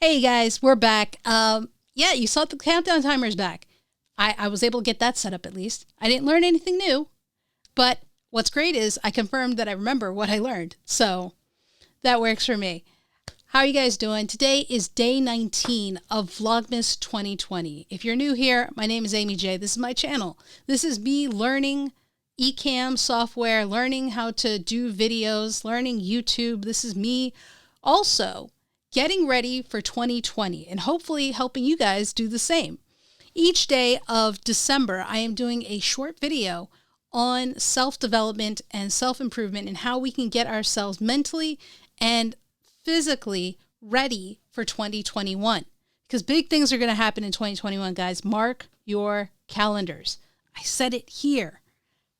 Hey guys, we're back. Yeah, you saw the countdown timer's back. I was able to get that set up at least. I didn't learn anything new, but what's great is I confirmed that I remember what I learned. So that works for me. How are you guys doing? Today is day 19 of Vlogmas 2020. If you're new here, my name is Amy J. This is my channel. This is me learning Ecamm software, learning how to do videos, learning YouTube. This is me also getting ready for 2020 and hopefully helping you guys do the same. Each day of December, I am doing a short video on self-development and self-improvement and how we can get ourselves mentally and physically ready for 2021. Because big things are going to happen in 2021, guys. Mark your calendars. I said it here.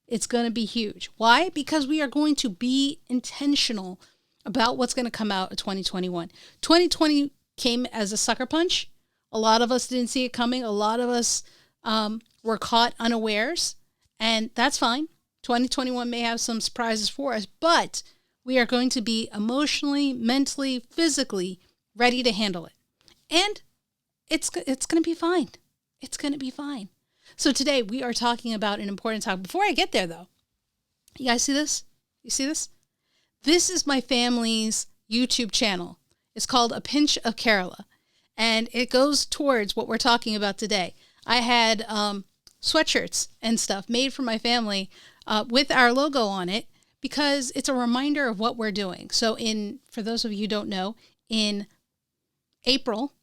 It's going to be huge. Why? Because we are going to be intentional about what's going to come out of 2021. 2020 came as a sucker punch. A lot of us didn't see it coming. A lot of us were caught unawares, and that's fine. 2021 may have some surprises for us, but we are going to be emotionally, mentally, physically ready to handle it. And it's going to be fine. It's going to be fine. So today we are talking about an important topic. Before I get there, though, you guys see this? You see this? This is my family's YouTube channel. It's called A Pinch of Kerala, and it goes towards what we're talking about today. I had sweatshirts and stuff made for my family with our logo on it because it's a reminder of what we're doing. So for those of you who don't know, in April,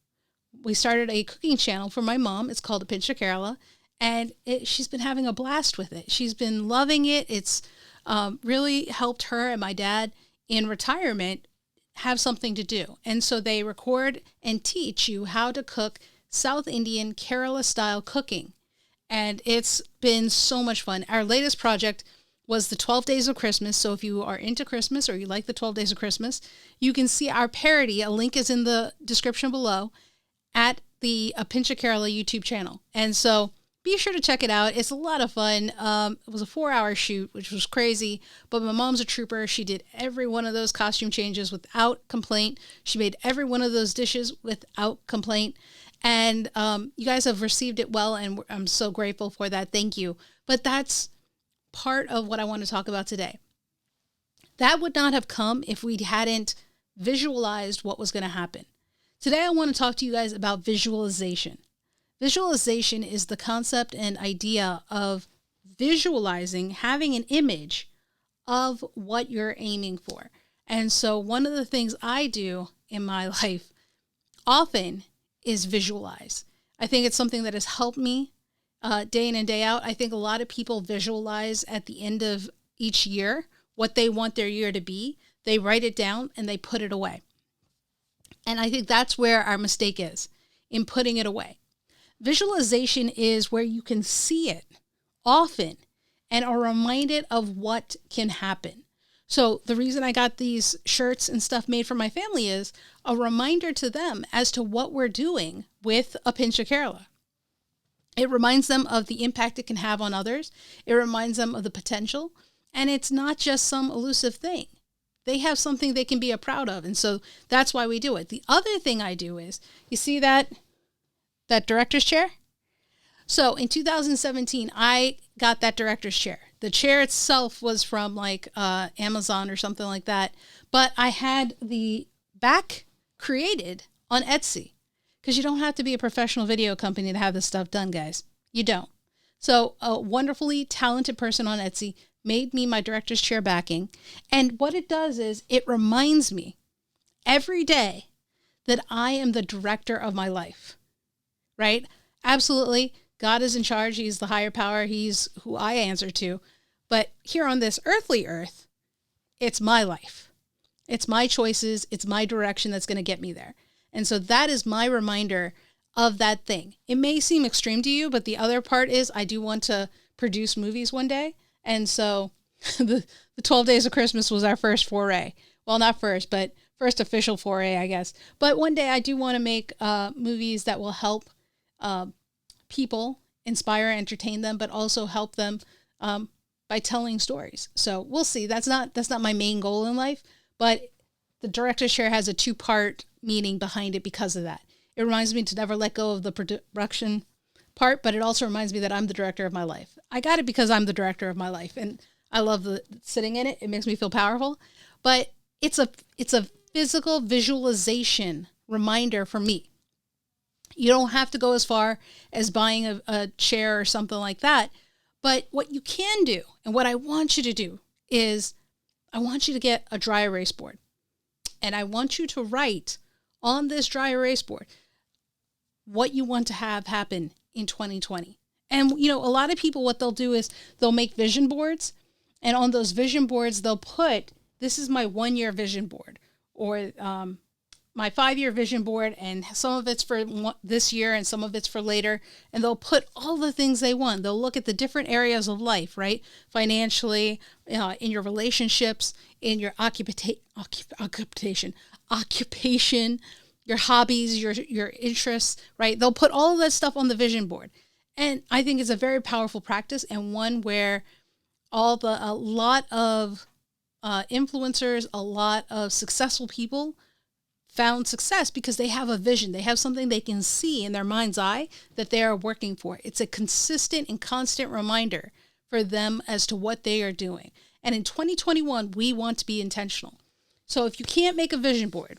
we started a cooking channel for my mom. It's called A Pinch of Kerala, and she's been having a blast with it. She's been loving it. It's really helped her and my dad in retirement have something to do. And so they record and teach you how to cook South Indian Kerala style cooking. And it's been so much fun. Our latest project was the 12 Days of Christmas. So if you are into Christmas or you like the 12 Days of Christmas, you can see our parody. A link is in the description below at the A Pinch of Kerala YouTube channel. And so be sure to check it out. It's a lot of fun. It was a 4-hour shoot, which was crazy, but my mom's a trooper. She did every one of those costume changes without complaint. She made every one of those dishes without complaint. And you guys have received it well, and I'm so grateful for that. Thank you. But that's part of what I want to talk about today. That would not have come if we hadn't visualized what was going to happen. Today, I want to talk to you guys about visualization. Visualization is the concept and idea of visualizing, having an image of what you're aiming for. And so one of the things I do in my life often is visualize. I think it's something that has helped me day in and day out. I think a lot of people visualize at the end of each year what they want their year to be. They write it down and they put it away. And I think that's where our mistake is, in putting it away. Visualization is where you can see it often and are reminded of what can happen. So the reason I got these shirts and stuff made for my family is a reminder to them as to what we're doing with A Pinch of Kerala. It reminds them of the impact it can have on others. It reminds them of the potential. And it's not just some elusive thing. They have something they can be proud of. And so that's why we do it. The other thing I do is, you see that director's chair? So in 2017, I got that director's chair. The chair itself was from like Amazon or something like that. But I had the back created on Etsy, because you don't have to be a professional video company to have this stuff done, guys. You don't. So a wonderfully talented person on Etsy made me my director's chair backing. And what it does is it reminds me every day that I am the director of my life. Right? Absolutely. God is in charge. He's the higher power. He's who I answer to. But here on this earthly earth, it's my life. It's my choices. It's my direction that's going to get me there. And so that is my reminder of that thing. It may seem extreme to you, but the other part is I do want to produce movies one day. And so the 12 Days of Christmas was our first foray. Well, not first, but first official foray, I guess. But one day I do want to make movies that will help people, inspire, entertain them, but also help them by telling stories. So we'll see. That's not my main goal in life, but the director's chair has a 2-part meaning behind it because of that. It reminds me to never let go of the production part, but it also reminds me that I'm the director of my life. I got it because I'm the director of my life, and I love sitting in it. It makes me feel powerful, but it's a physical visualization reminder for me. You don't have to go as far as buying a chair or something like that, but what you can do, and what I want you to do, is I want you to get a dry erase board, and I want you to write on this dry erase board what you want to have happen in 2020. And, a lot of people, what they'll do is they'll make vision boards, and on those vision boards, they'll put, this is my 1-year vision board, or my 5-year vision board, and some of it's for this year and some of it's for later. And they'll put all the things they want. They'll look at the different areas of life, right? Financially, in your relationships, in your occupation, your hobbies, your interests, right? They'll put all of that stuff on the vision board. And I think it's a very powerful practice, and one where a lot of influencers, a lot of successful people found success because they have a vision. They have something they can see in their mind's eye that they are working for. It's a consistent and constant reminder for them as to what they are doing. And in 2021, we want to be intentional. So if you can't make a vision board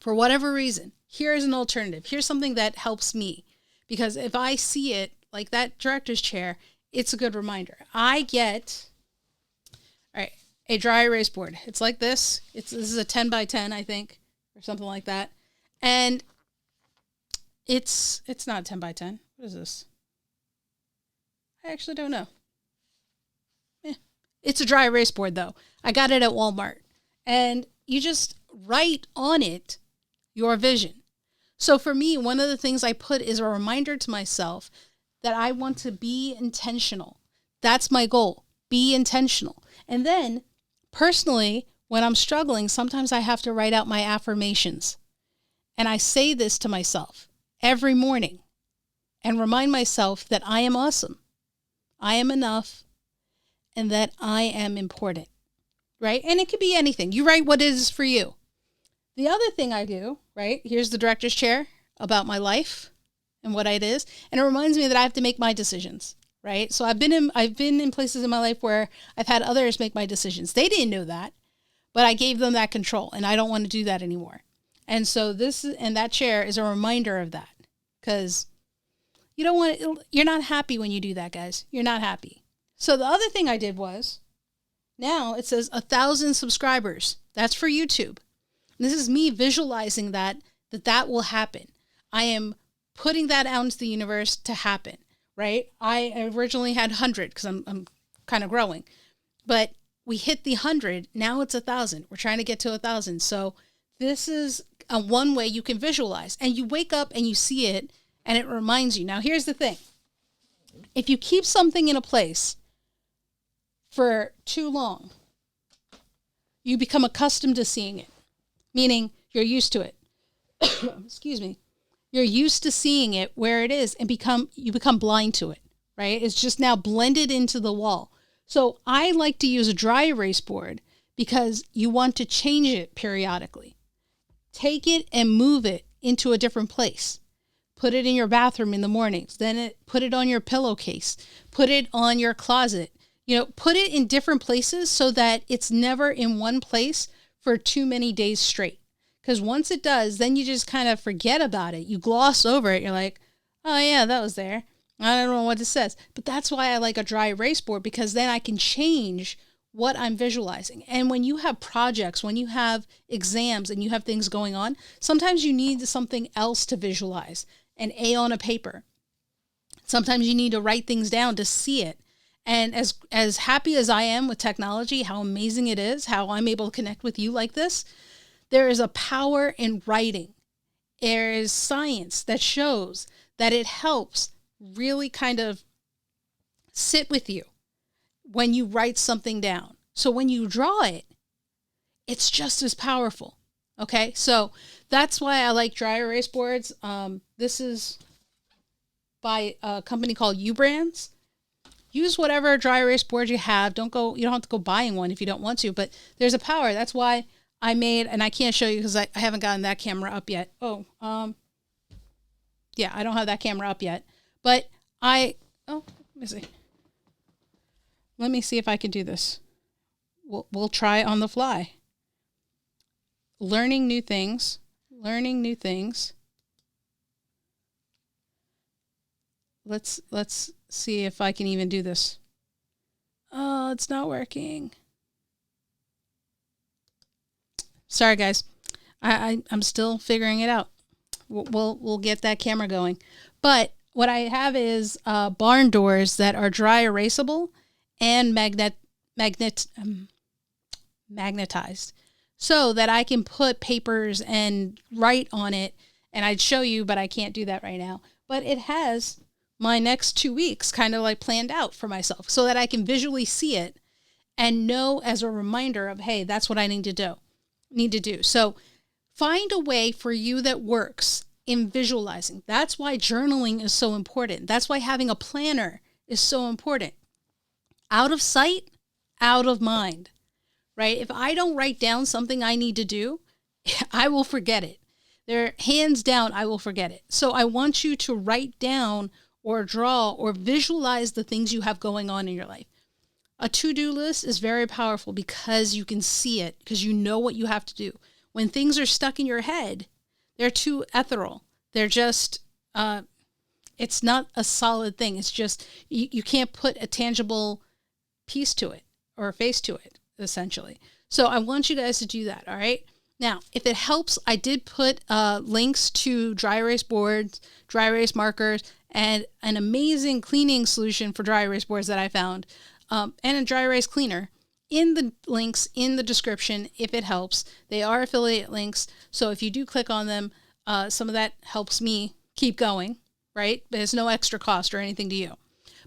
for whatever reason, here's an alternative. Here's something that helps me. Because if I see it, like that director's chair, it's a good reminder. I get, all right, a dry erase board. It's like this. This is a 10 by 10, I think, or something like that. And it's not 10 by 10. What is this? I actually don't know. It's a dry erase board, though. I got it at Walmart. And you just write on it your vision. So for me, one of the things I put is a reminder to myself that I want to be intentional. That's my goal. Be intentional. And then personally, when I'm struggling, sometimes I have to write out my affirmations. And I say this to myself every morning and remind myself that I am awesome, I am enough, and that I am important, right? And it could be anything. You write what it is for you. The other thing I do, right, here's the director's chair about my life and what it is. And it reminds me that I have to make my decisions, right? So I've been in places in my life where I've had others make my decisions. They didn't know that, but I gave them that control, and I don't want to do that anymore. And so that chair is a reminder of that, because you're not happy when you do that, guys. You're not happy. So the other thing I did was, now it says 1,000 subscribers. That's for YouTube. And this is me visualizing that will happen. I am putting that out into the universe to happen, right? I originally had 100 because I'm kind of growing, but we hit the 100. Now it's 1,000. We're trying to get to 1,000. So this is one way you can visualize, and you wake up and you see it and it reminds you. Now, here's the thing. If you keep something in a place for too long, you become accustomed to seeing it, meaning you're used to it. Excuse me. You're used to seeing it where it is, and you become blind to it, right? It's just now blended into the wall. So I like to use a dry erase board because you want to change it periodically. Take it and move it into a different place. Put it in your bathroom in the mornings. Then put it on your pillowcase. Put it on your closet. Put it in different places so that it's never in one place for too many days straight. Because once it does, then you just kind of forget about it. You gloss over it. You're like, oh yeah, that was there. I don't know what it says. But that's why I like a dry erase board, because then I can change what I'm visualizing. And when you have projects, when you have exams and you have things going on, sometimes you need something else to visualize. An A on a paper. Sometimes you need to write things down to see it. And as happy as I am with technology, how amazing it is, how I'm able to connect with you like this, there is a power in writing. There is science that shows that it helps really kind of sit with you when you write something down. So when you draw it, it's just as powerful. Okay, so that's why I like dry erase boards. This is by a company called Ubrands. Use whatever dry erase board you have. You don't have to go buying one if you don't want to, but there's a power. That's why I made, and I can't show you because I haven't gotten that camera up yet. Yeah, I don't have that camera up yet. But let me see. Let me see if I can do this. We'll try on the fly. Learning new things. Let's see if I can even do this. Oh, it's not working. Sorry, guys. I'm still figuring it out. We'll get that camera going. But what I have is barn doors that are dry erasable and magnetized, so that I can put papers and write on it. And I'd show you, but I can't do that right now. But it has my next 2 weeks kind of like planned out for myself, so that I can visually see it and know as a reminder of, hey, that's what I need to do. So find a way for you that works in visualizing. That's why journaling is so important. That's why having a planner is so important. Out of sight, out of mind, right? If I don't write down something I need to do, I will forget it. Hands down, I will forget it. So I want you to write down or draw or visualize the things you have going on in your life. A to-do list is very powerful because you can see it, because you know what you have to do. When things are stuck in your head, they're too ethereal. They're just, it's not a solid thing. It's just, you can't put a tangible piece to it or a face to it, essentially. So I want you guys to do that, all right? Now, if it helps, I did put links to dry erase boards, dry erase markers, and an amazing cleaning solution for dry erase boards that I found, and a dry erase cleaner in the links in the description if it helps. They are affiliate links, so if you do click on them, some of that helps me keep going, right? There's no extra cost or anything to you.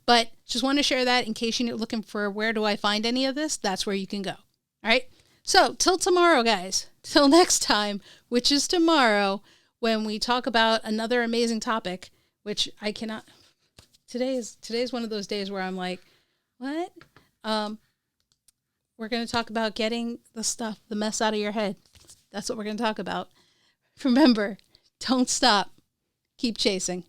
But just want to share that in case you're looking for where do I find any of this, that's where you can go. All right? So till tomorrow, guys. Till next time, which is tomorrow, when we talk about another amazing topic, which I cannot. Today's one of those days where I'm like, what? We're going to talk about getting the mess out of your head. That's what we're going to talk about. Remember, don't stop. Keep chasing.